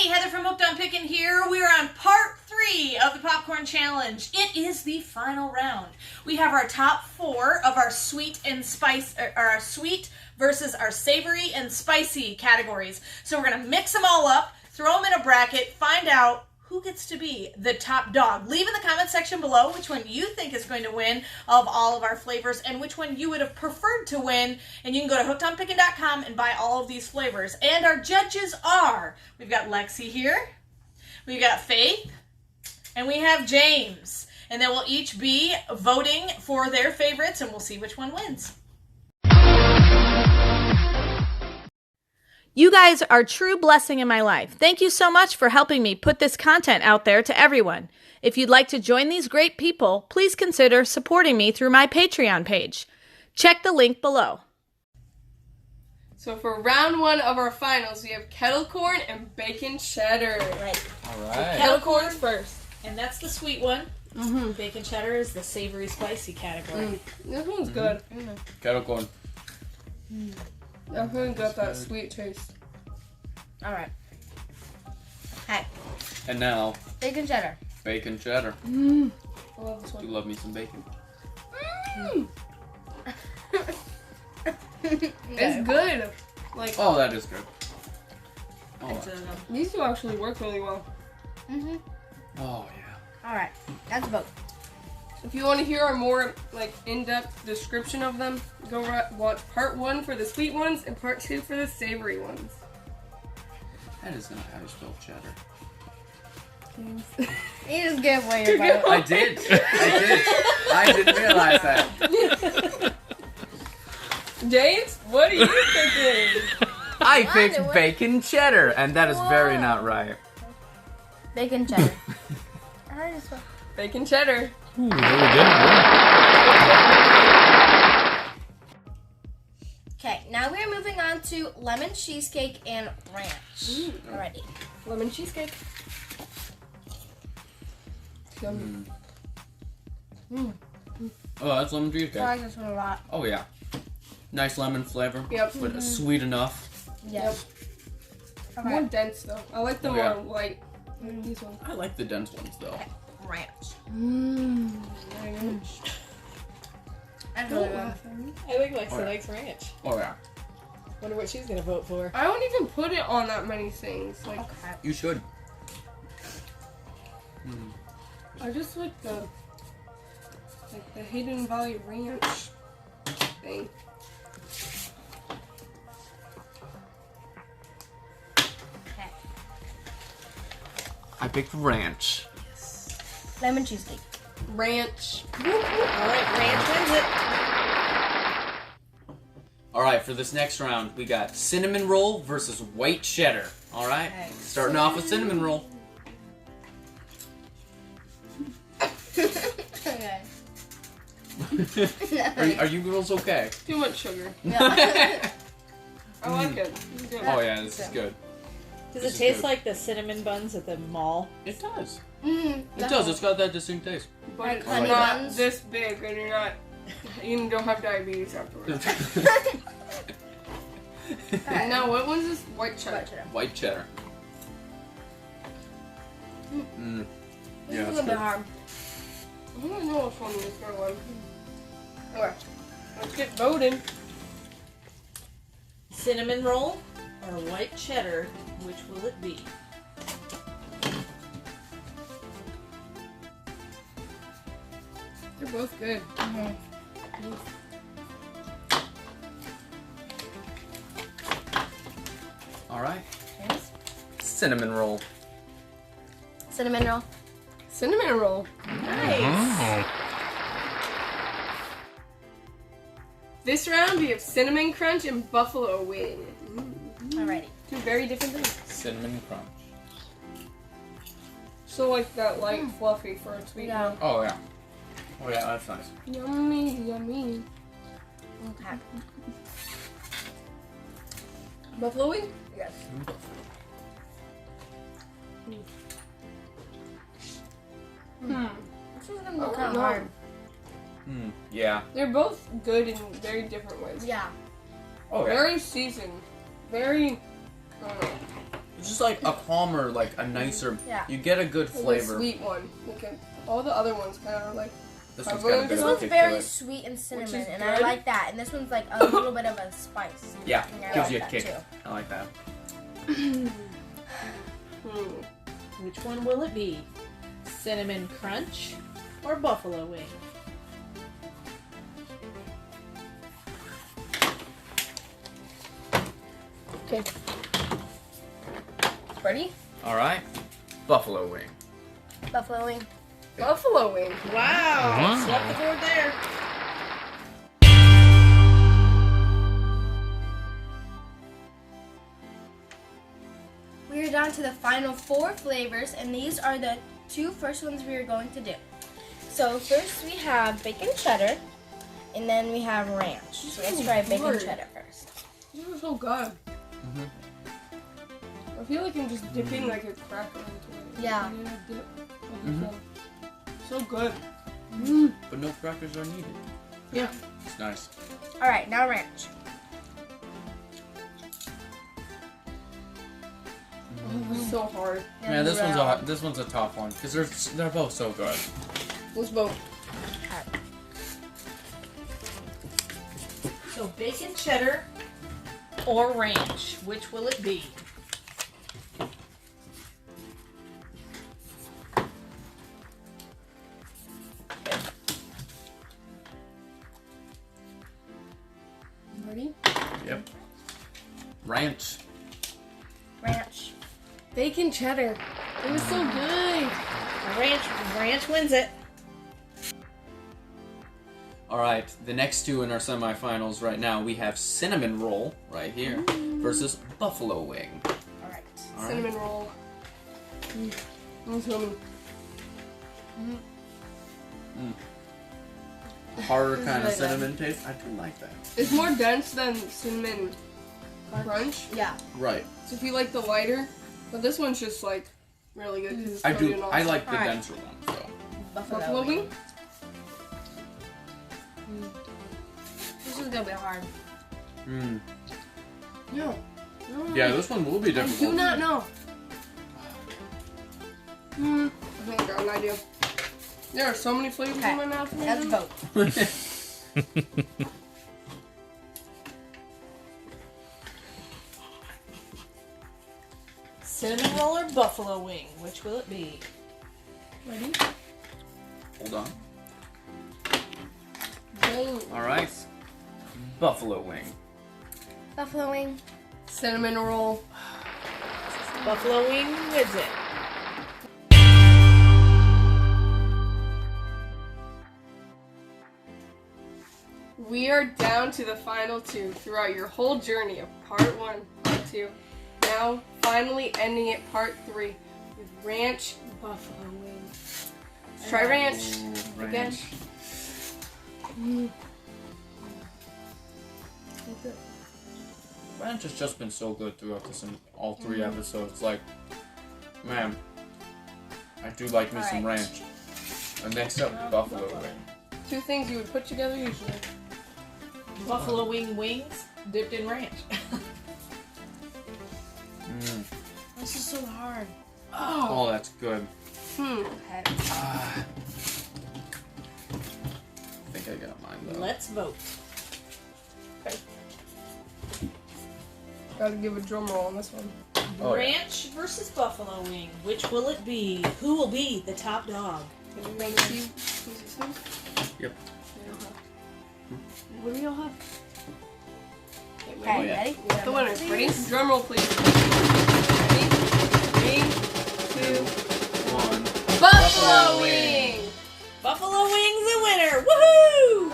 Hey, Heather from Pickin here. We are on part 3 of the popcorn challenge. It is the final round. We have our top 4 of our sweet and spice, or our sweet versus our savory and spicy categories. So we're gonna mix them all up, throw them in a bracket, find out who gets to be the top dog. Leave in the comment section below which one you think is going to win of all of our flavors and which one you would have preferred to win. And you can go to hookedonpickin.com and buy all of these flavors. And our judges are, we've got Lexi here, we've got Faith, and we have James. And they will each be voting for their favorites and we'll see which one wins. You guys are a true blessing in my life. Thank you so much for helping me put this content out there to everyone. If you'd like to join these great people, please consider supporting me through my Patreon page. Check the link below. So for round 1 of our finals, we have kettle corn and bacon cheddar. Right. All right. Kettle corn first. And that's the sweet one. Mm-hmm. Bacon cheddar is the savory spicy category. This one's good. Kettle corn. Definitely got that sweet taste. All right. Hey. And now, Bacon cheddar. bacon cheddar. I love this Do one. love me some bacon. It's good. Like, Oh, that is good. Oh, these two actually work really well. Mhm. oh yeah. All right. That's a vote. If you want to hear a more like in-depth description of them, go watch part 1 for the sweet ones and part 2 for the savory ones. That is not how you spell cheddar. You just gave away your vote. I did. I didn't realize that. James, what are you thinking? I picked bacon cheddar, and that is very not right. Bacon cheddar. I just want... Bacon cheddar. Ooh, very good. Okay, now we're moving on to lemon cheesecake and ranch. Alrighty. Lemon cheesecake. Yummy. Oh, that's lemon cheesecake. I like this one a lot. Oh yeah. Nice lemon flavor. Yep. But sweet enough. Yes. Yep. More dense though. I like the Oh, more yeah. light. These ones. I like the dense ones though. Ranch. Ranch. I really good. I think Lexi likes ranch. Oh yeah. Wonder what she's gonna vote for. I don't even put it on that many things. Like, Okay. You should. I just like the Hidden Valley Ranch thing. Okay. I picked ranch. Lemon cheesecake. Ranch. Alright, ranch wins it. Alright, for this next round, we got cinnamon roll versus white cheddar. Alright? Okay. Starting off with cinnamon roll. Okay. Are you girls okay? Too much sugar. Yeah. I like it. It's good. Oh yeah, this is good. Does This it is taste good. like the cinnamon buns at the mall? It does. Mm, It does. It's got that distinct taste. But Like it's honey not buns? this big, and you don't have diabetes afterwards. Okay. Now, what one's this? White cheddar. White cheddar. White cheddar. This Yeah, is a it's little bit good. hard. I don't know which one is my one. Alright, let's get voting. Cinnamon roll or white cheddar? Which will it be? They're both good. Alright. Yes. Cinnamon roll. Cinnamon roll. Cinnamon roll. Nice. This round we have cinnamon crunch and buffalo wing. Alrighty. Two very different things. Cinnamon crunch. So like that light fluffy for a sweet Yeah. one. Oh yeah. Oh yeah, that's nice. Yummy, yummy. Okay. Buffalo wing? Yes. This is gonna be kind of hard. Yeah. They're both good in very different ways. Yeah. Oh yeah. Very seasoned. Very, I don't know. just like a calmer, like a nicer. Yeah. You get a good Like a flavor. sweet one. Okay. All the other ones kind of like. This one's got a bit This of a one's kick very to it. sweet and Which cinnamon, is and I good. like that. And this one's like a little bit of a spice. Yeah, And I gives like you a that kick. too. I like that. Which one will it be? Cinnamon Crunch or Buffalo Wing? Okay. Ready? All right, buffalo wing. Buffalo wing. Buffalo wing. Wow, swept the board there. We are down to the final 4 flavors, and these are the 2 first ones we are going to do. So first we have bacon cheddar, and then we have ranch. So let's try bacon Lord. cheddar first. These are so good. I feel like I'm just dipping like a cracker into it. Yeah. And then I dip. So good. But no crackers are needed. Yeah. It's nice. All right, now ranch. This is so hard. Man, this one's a tough one because they're both so good. Let's vote. So bacon cheddar or ranch, which will it be? Ready? Yep. Ranch. Ranch. Bacon cheddar. It was so good. Ranch wins it. All right, the next 2 in our semifinals right now, we have cinnamon roll right here versus buffalo wing. All right. All right. Cinnamon roll. Yummy. Harder This is kind of really good. cinnamon taste. I do like that. It's more dense than cinnamon crunch. Yeah. Right. So if you like the lighter, but this one's just like really good because it's I coated in do. all I stuff. like the Alright. denser one. So. Buffalo wing. This is gonna be hard. Mm. No. Yeah, this one will be I difficult. do not know. I think I got an idea. There are so many flavors Okay, in my mouth. let's vote. Cinnamon roll or buffalo wing, which will it be? Ready? Hold on. Go. All right. Buffalo wing. Buffalo wing. Cinnamon roll. Buffalo wing wins it. We are down to the final 2 throughout your whole journey of part 1, part 2. Now, finally ending it part 3 with ranch buffalo wing. Let's try ranch Ooh, again. ranch. Ranch has just been so good throughout this in all 3 episodes. Like, man, I do like me some Alright. ranch. And next up, buffalo wing. 2 things you would put together usually. Buffalo wing wings dipped in ranch. Mm. This is so hard. Oh, that's good. Okay. I think I got mine though. Let's vote. Gotta give a drum roll on this one. Oh, yeah. Ranch versus buffalo wing, which will it be? Who will be the top dog? Can you make a few? Yep. What do y'all have? Okay, Oh, yeah. ready? The winner. Ready? Drum roll, please. Ready? 3, 2, 1. Buffalo wing! Buffalo wing's the winner! Woohoo!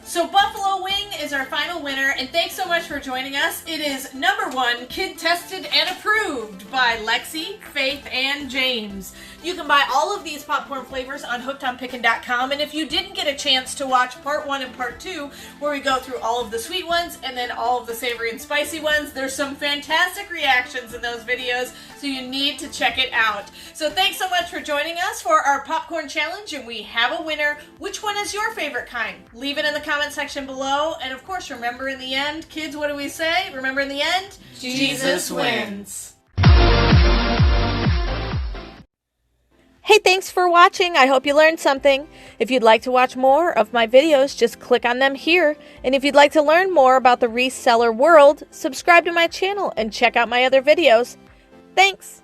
So Buffalo wing is our final winner, and thanks so much for joining us. It is #1 kid tested and approved by Lexi, Faith, and James. You can buy all of these popcorn flavors on hookedonpickin.com, and if you didn't get a chance to watch part 1 and part 2, where we go through all of the sweet ones and then all of the savory and spicy ones, there's some fantastic reactions in those videos, so you need to check it out. So thanks so much for joining us for our popcorn challenge, and we have a winner. Which one is your favorite kind? Leave it in the comment section below, and of course, remember in the end, kids, what do we say? Remember in the end, Jesus wins. Hey, thanks for watching. I hope you learned something. If you'd like to watch more of my videos, just click on them here. And if you'd like to learn more about the reseller world, subscribe to my channel and check out my other videos. Thanks.